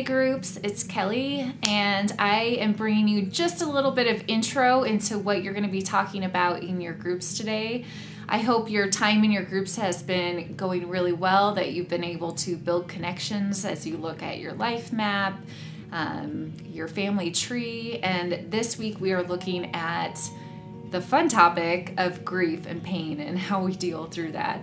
Hey groups, it's Kelly, and I am bringing you just a little bit of intro into what you're going to be talking about in your groups today. I hope your time in your groups has been going really well, that you've been able to build connections as you look at your life map, your family tree, and this week we are looking at the fun topic of grief and pain and how we deal through that.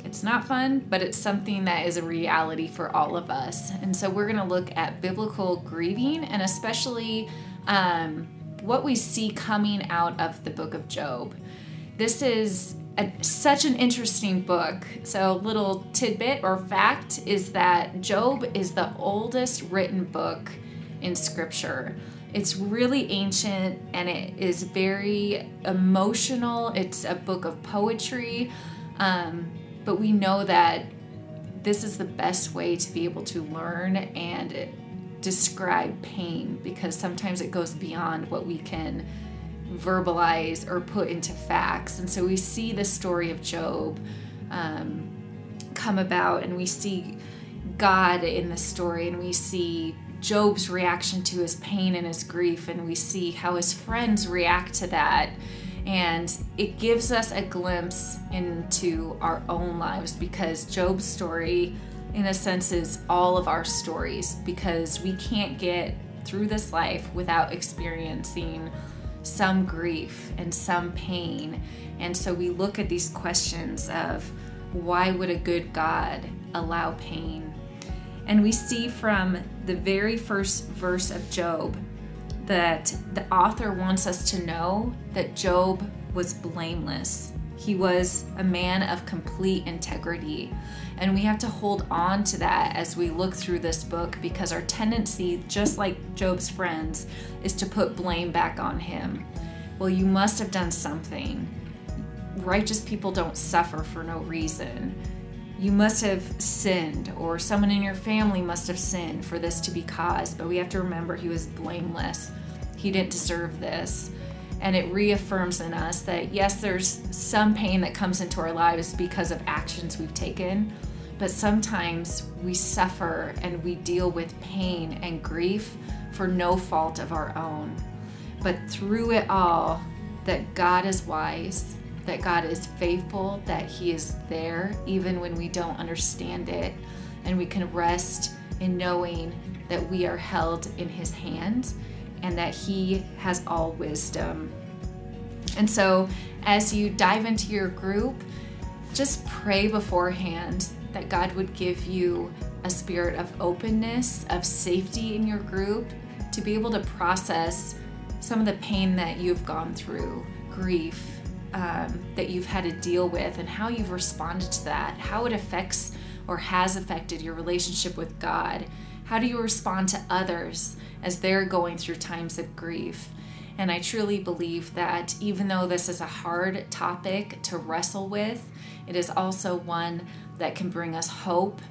It's not fun, but it's something that is a reality for all of us. And so we're going to look at biblical grieving and especially what we see coming out of the book of Job. This is such an interesting book. So a little tidbit or fact is that Job is the oldest written book in Scripture. It's really ancient and it is very emotional. It's a book of poetry. But we know that this is the best way to be able to learn and describe pain, because sometimes it goes beyond what we can verbalize or put into facts. And so we see the story of Job come about, and we see God in the story, and we see Job's reaction to his pain and his grief, and we see how his friends react to that. And it gives us a glimpse into our own lives, because Job's story, in a sense, is all of our stories, because we can't get through this life without experiencing some grief and some pain. And so we look at these questions of, why would a good God allow pain? And we see from the very first verse of Job that the author wants us to know that Job was blameless. He was a man of complete integrity. And we have to hold on to that as we look through this book, because our tendency, just like Job's friends, is to put blame back on him. Well, you must have done something. Righteous people don't suffer for no reason. You must have sinned, or someone in your family must have sinned for this to be caused. But we have to remember he was blameless. He didn't deserve this. And it reaffirms in us that yes, there's some pain that comes into our lives because of actions we've taken, but sometimes we suffer and we deal with pain and grief for no fault of our own. But through it all, that God is wise, that God is faithful, that He is there even when we don't understand it, and we can rest in knowing that we are held in His hand and that He has all wisdom. And so as you dive into your group, just pray beforehand that God would give you a spirit of openness, of safety in your group, to be able to process some of the pain that you've gone through, grief, that you've had to deal with, and how you've responded to that, how it affects or has affected your relationship with God. How do you respond to others as they're going through times of grief? And I truly believe that even though this is a hard topic to wrestle with, it is also one that can bring us hope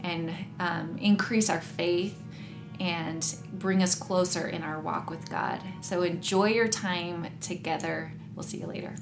and increase our faith and bring us closer in our walk with God. So enjoy your time together. We'll see you later.